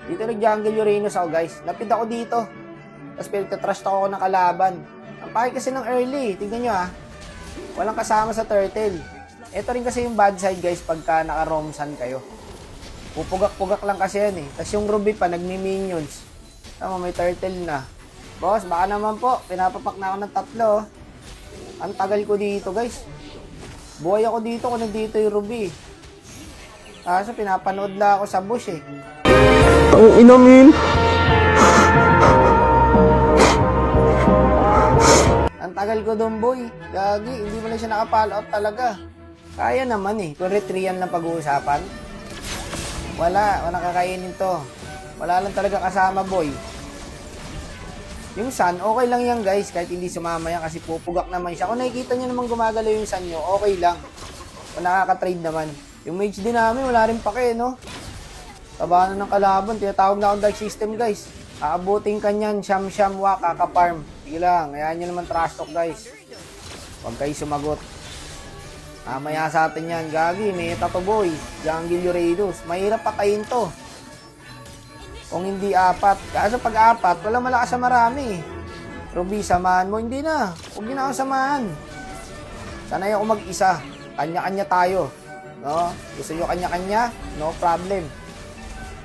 Dito nag-jungle Uranus ako, guys. Lapid ako dito. Tapos pinagtatrust ako ng kalaban. Ang pake kasi ng early. Tignan nyo, ha. Walang kasama sa turtle. Ito rin kasi yung bad side, guys, pagka naka-romsan kayo. Pupugak-pugak lang kasi yan, eh. Tapos yung Ruby pa, nagmi-minions. Tama, may turtle na. Boss, baka naman po. Pinapapak na ako ng 3, oh. Ang tagal ko dito, guys. Buhay ako dito kung nandito yung Ruby. Kaso pinapanood lang ako sa bush, eh. Ang inamin. Ang tagal ko doon, boy. Gagi, hindi mo lang siya naka-follow up talaga. Kaya naman, eh. Kung retrian lang pag-uusapan. Walang kakainin to. Wala lang talaga kasama, boy. Yung sun, okay lang yan, guys. Kahit hindi sumama yan kasi pupugak naman siya. Kung nakikita nyo naman gumagalaw yung sun nyo, okay lang. Kung nakaka-trade naman. Yung mage din namin, wala rin pake, no? Tabanan ng kalaban. Tinatawag na akong dark system, guys. Aabutin ka niyan, siyam-siyam wak, kaka-farm. Sige lang, hayaan nyo naman trash talk, guys. Huwag kayo sumagot. Mamaya sa atin yan, gagi, may tato boy. Jungle Uranus. Mahirap patayin to. Kung hindi 4. Kaso pag 4, walang malakas sa marami. Ruby, samahan mo. Hindi na. Huwag nyo na ako samahan. Sanay ako mag-isa. Kanya-kanya tayo. No? Gusto nyo kanya-kanya? No problem.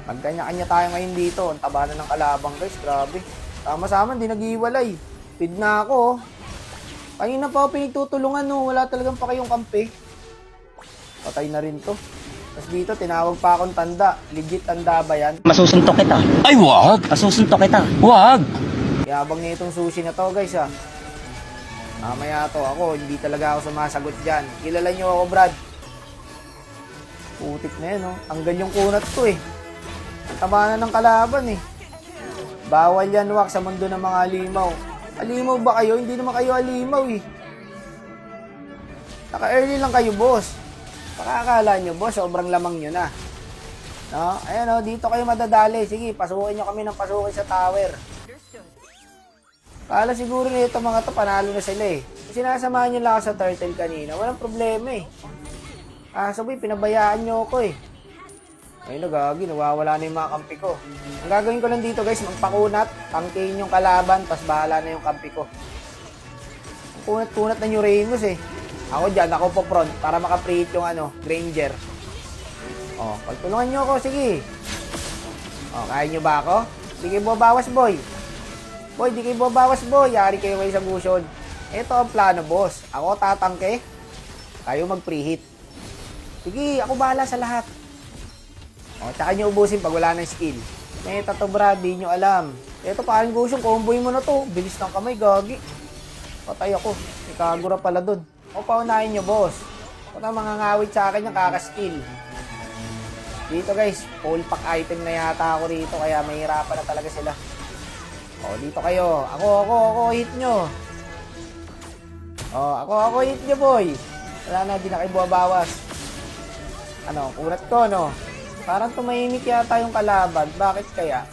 Magkanya-kanya tayo ngayon dito. Ang taba na ng kalabang, guys. Grabe. Sama-sama, hindi nag-iwalay. Feed na ako. Kanina pa ako pinagtutulungan, no? Wala talagang pa kayong kampi. Patay na rin to. Tapos dito, tinawag pa akong tanda. Legit tanda ba yan? Masusuntok kita. Ay, wag! Masusuntok kita. Wag! Yabang na itong sushi na to, guys, ha. Mamaya to, ako, hindi talaga ako sumasagot dyan. Kilala nyo ako, Brad. Putik na yan, no? Ang ganyong kunat ko, eh. Ang taba na ng kalaban, eh. Bawal yan, wak, sa mundo ng mga alimaw. Alimaw ba kayo? Hindi naman kayo alimaw, eh. Naka-early lang kayo, boss. Pakakala nyo, boss, sobrang lamang nyo na. No? Ayan, no? Dito kayo madadali. Sige, pasukin nyo kami ng pasukin sa tower. Kala siguro nito mga to, panalo na sila, eh. Sinasamahan nyo lang ako sa turtle kanina. Walang problema, eh. Sabi, pinabayaan nyo ako, eh. Ayun, nagagi, nawawala na yung mga kampi ko. Ang gagawin ko lang dito, guys, magpakunat, tangkein yung kalaban, tas bahala na yung kampi ko. Kunat-kunat na yung Uranus, eh. Ako dyan, ako po front, para makapreheat yung Granger. O, pagtulungan nyo ako, sige. O, kaya nyo ba ako? Di kayo babawas, boy. Boy, di kayo babawas, boy. Yari kayo kayo sa gusion. Ito ang plano, boss. Ako tatangke, kayo mag-preheat. Sige, ako bahala sa lahat. O, tsaka nyo ubusin pag wala ng skill. Meta to, Brad, di nyo alam. Ito, parang gusto, comboy mo na to. Bilis ng kamay, gagi. Patay ako. May kagura pala dun. O, paunahin nyo, boss. Kung na mga ngawit sa akin yung kakaskill. Dito, guys, full pack item na yata ako rito, kaya mahirapan na talaga sila. O, dito kayo. Ako, hit nyo. O, ako, hit nyo, boy. Wala na, di na kayo buwabawas. Kunat ko, no? Parang tumahimik yata yung kalaban. Bakit kaya?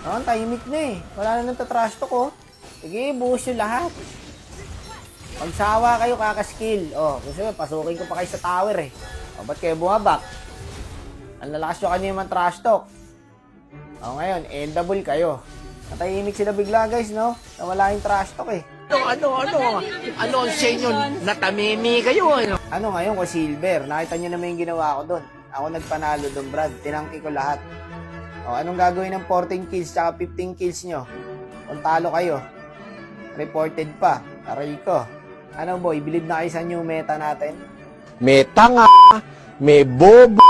Tahimik na, eh. Wala na nagtatrash to ko. Sige, buhos yung lahat. Magsawa kayo, kakaskill. O, gusto mo, pasukin ko pa kayo sa tower, eh. O, ba't kayo bumabak? Ang lalakas nyo kanina yung trash talk. O, ngayon, endable kayo. Natahimik sila bigla, guys, no? Nawala yung trash talk, eh. Ano ang sa inyo? Natamimi kayo, ano? Ano ngayon ko silver? Nakita nyo naman yung ginawa ko doon. Ako nagpanalo doon, Brad. Tinangki ko lahat. O, anong gagawin ng 14 kills tsaka 15 kills nyo? Kung talo kayo. Reported pa. Aray ko. Ano, boy? Bilib na kayo sa new meta natin? May tanga. May bobo.